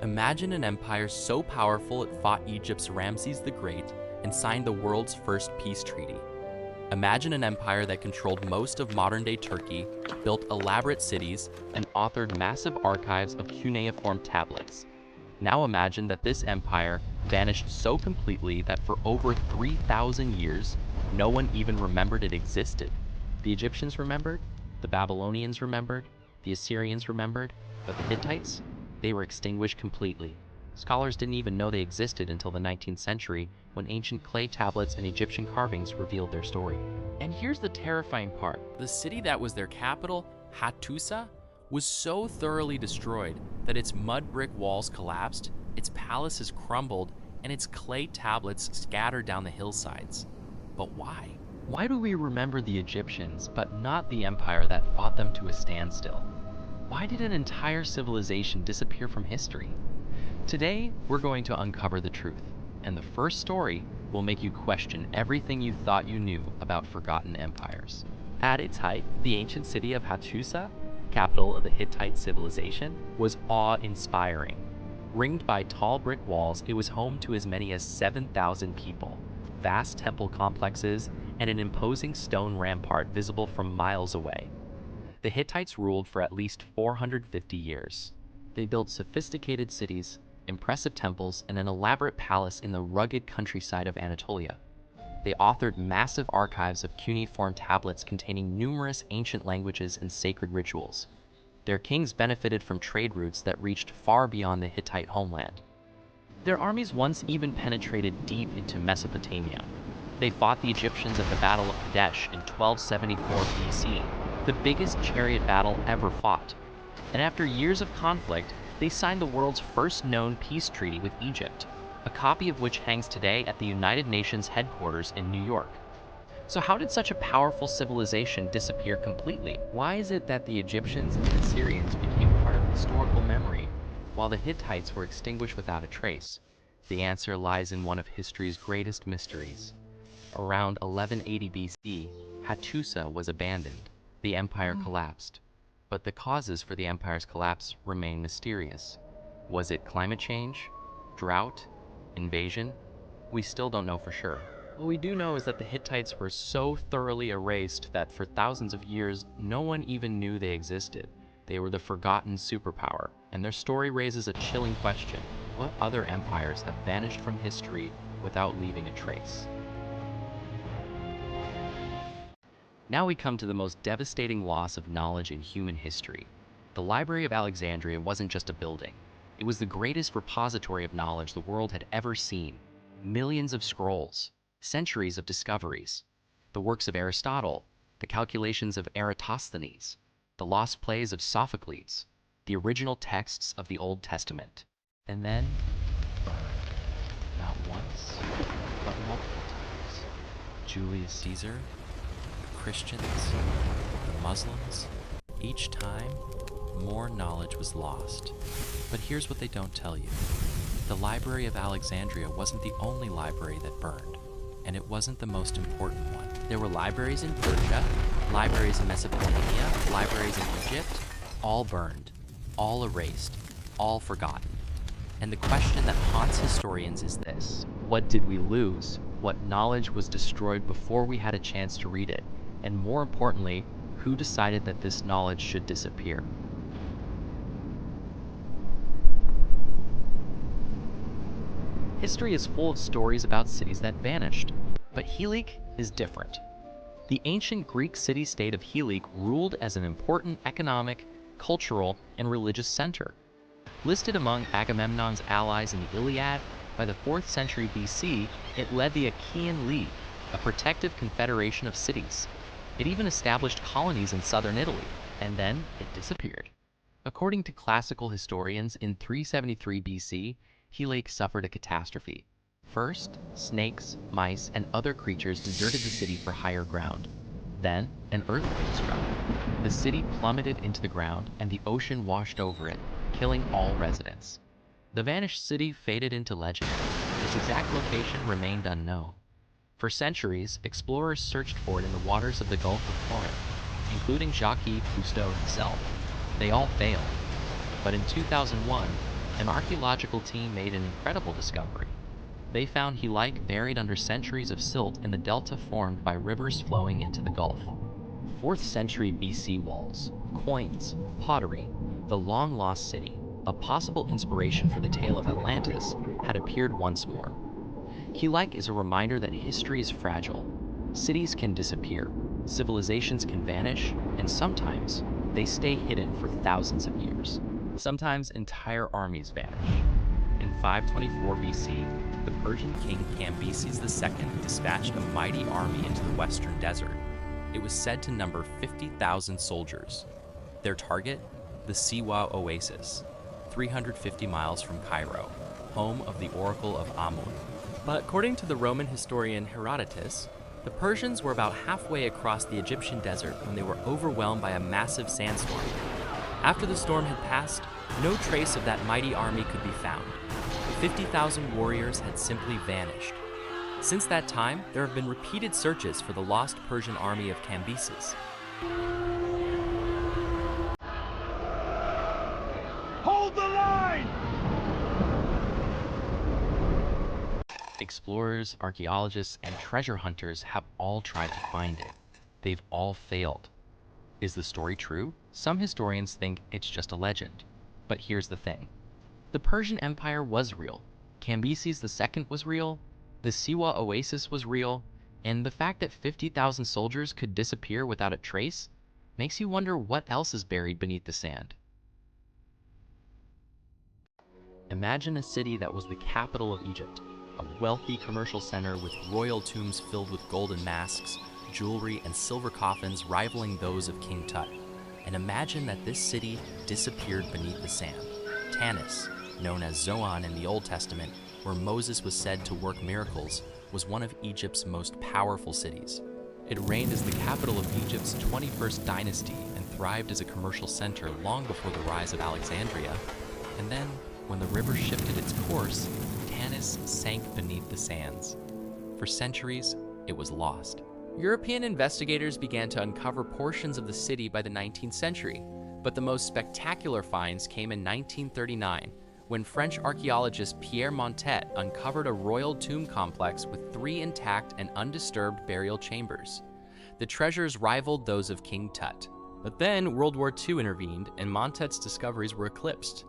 Imagine an empire so powerful it fought Egypt's Ramses the Great and signed the world's first peace treaty. Imagine an empire that controlled most of modern-day Turkey, built elaborate cities, and authored massive archives of cuneiform tablets. Now imagine that this empire vanished so completely that for over 3,000 years, no one even remembered it existed. The Egyptians remembered, the Babylonians remembered, the Assyrians remembered, but the Hittites? They were extinguished completely. Scholars didn't even know they existed until the 19th century, when ancient clay tablets and Egyptian carvings revealed their story. And here's the terrifying part. The city that was their capital, Hattusa, was so thoroughly destroyed that its mud brick walls collapsed, its palaces crumbled, and its clay tablets scattered down the hillsides. But why? Why do we remember the Egyptians, but not the empire that fought them to a standstill? Why did an entire civilization disappear from history? Today, we're going to uncover the truth, and the first story will make you question everything you thought you knew about forgotten empires. At its height, the ancient city of Hattusa, capital of the Hittite civilization, was awe-inspiring. Ringed by tall brick walls, it was home to as many as 7,000 people, vast temple complexes, and an imposing stone rampart visible from miles away. The Hittites ruled for at least 450 years. They built sophisticated cities, impressive temples, and an elaborate palace in the rugged countryside of Anatolia. They authored massive archives of cuneiform tablets containing numerous ancient languages and sacred rituals. Their kings benefited from trade routes that reached far beyond the Hittite homeland. Their armies once even penetrated deep into Mesopotamia. They fought the Egyptians at the Battle of Kadesh in 1274 BC, the biggest chariot battle ever fought. And after years of conflict, they signed the world's first known peace treaty with Egypt, a copy of which hangs today at the United Nations headquarters in New York. So how did such a powerful civilization disappear completely? Why is it that the Egyptians and Assyrians became part of historical memory, while the Hittites were extinguished without a trace? The answer lies in one of history's greatest mysteries. Around 1180 BC, Hattusa was abandoned. The empire collapsed. But the causes for the empire's collapse remain mysterious. Was it climate change? Drought? Invasion? We still don't know for sure. What we do know is that the Hittites were so thoroughly erased that for thousands of years, no one even knew they existed. They were the forgotten superpower, and their story raises a chilling question. What other empires have vanished from history without leaving a trace? Now we come to the most devastating loss of knowledge in human history. The Library of Alexandria wasn't just a building. It was the greatest repository of knowledge the world had ever seen. Millions of scrolls, centuries of discoveries, the works of Aristotle, the calculations of Eratosthenes, the lost plays of Sophocles, the original texts of the Old Testament. And then, not once, but multiple times, Julius Caesar, Christians, the Muslims, each time, more knowledge was lost. But here's what they don't tell you. The Library of Alexandria wasn't the only library that burned, and it wasn't the most important one. There were libraries in Persia, libraries in Mesopotamia, libraries in Egypt, all burned, all erased, all forgotten. And the question that haunts historians is this: what did we lose? What knowledge was destroyed before we had a chance to read it? And more importantly, who decided that this knowledge should disappear? History is full of stories about cities that vanished, but Helike is different. The ancient Greek city-state of Helike ruled as an important economic, cultural, and religious center. Listed among Agamemnon's allies in the Iliad, by the 4th century BC, it led the Achaean League, a protective confederation of cities. It even established colonies in southern Italy, and then it disappeared. According to classical historians, in 373 BC, Helike suffered a catastrophe. First, snakes, mice, and other creatures deserted the city for higher ground. Then, an earthquake struck. The city plummeted into the ground, and the ocean washed over it, killing all residents. The vanished city faded into legend. Its exact location remained unknown. For centuries, explorers searched for it in the waters of the Gulf of Corinth, including Jacques Cousteau himself. They all failed. But in 2001, An archaeological team made an incredible discovery. They found Helike buried under centuries of silt in the delta formed by rivers flowing into the Gulf. 4th century BC walls, coins, pottery, the long-lost city, a possible inspiration for the tale of Atlantis, had appeared once more. Helike is a reminder that history is fragile. Cities can disappear, civilizations can vanish, and sometimes they stay hidden for thousands of years. Sometimes entire armies vanish. In 524 BC, the Persian king Cambyses II dispatched a mighty army into the western desert. It was said to number 50,000 soldiers. Their target? The Siwa Oasis, 350 miles from Cairo, home of the Oracle of Amun. But according to the Roman historian Herodotus, the Persians were about halfway across the Egyptian desert when they were overwhelmed by a massive sandstorm. After the storm had passed, no trace of that mighty army could be found. 50,000 warriors had simply vanished. Since that time, there have been repeated searches for the lost Persian army of Cambyses. Hold the line! Explorers, archaeologists, and treasure hunters have all tried to find it. They've all failed. Is the story true? Some historians think it's just a legend. But here's the thing. The Persian Empire was real. Cambyses II was real. The Siwa Oasis was real. And the fact that 50,000 soldiers could disappear without a trace makes you wonder what else is buried beneath the sand. Imagine a city that was the capital of Egypt, a wealthy commercial center with royal tombs filled with golden masks, jewelry, and silver coffins rivaling those of King Tut. And imagine that this city disappeared beneath the sand. Tanis, known as Zoan in the Old Testament, where Moses was said to work miracles, was one of Egypt's most powerful cities. It reigned as the capital of Egypt's 21st dynasty and thrived as a commercial center long before the rise of Alexandria. And then, when the river shifted its course, Tanis sank beneath the sands. For centuries, it was lost. European investigators began to uncover portions of the city by the 19th century, but the most spectacular finds came in 1939, when French archaeologist Pierre Montet uncovered a royal tomb complex with 3 intact and undisturbed burial chambers. The treasures rivaled those of King Tut. But then World War II intervened, and Montet's discoveries were eclipsed.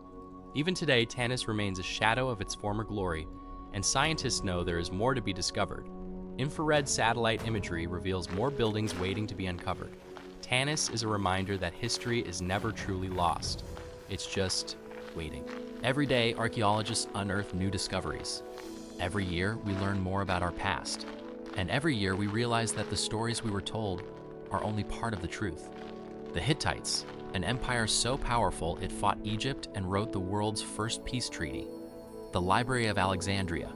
Even today, Tanis remains a shadow of its former glory, and scientists know there is more to be discovered. Infrared satellite imagery reveals more buildings waiting to be uncovered. Tanis is a reminder that history is never truly lost. It's just waiting. Every day, archaeologists unearth new discoveries. Every year, we learn more about our past. And every year, we realize that the stories we were told are only part of the truth. The Hittites, an empire so powerful it fought Egypt and wrote the world's first peace treaty. The Library of Alexandria,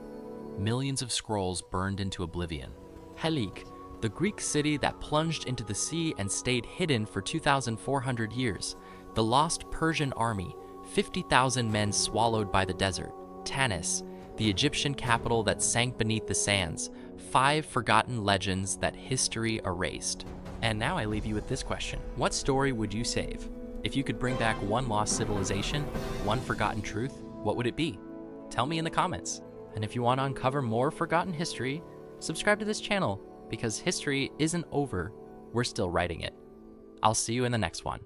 millions of scrolls burned into oblivion. Helike, the Greek city that plunged into the sea and stayed hidden for 2,400 years. The Lost Persian Army, 50,000 men swallowed by the desert. Tanis, the Egyptian capital that sank beneath the sands. 5 forgotten legends that history erased. And now I leave you with this question. What story would you save? If you could bring back one lost civilization, one forgotten truth, what would it be? Tell me in the comments. And if you want to uncover more forgotten history, subscribe to this channel, because history isn't over, we're still writing it. I'll see you in the next one.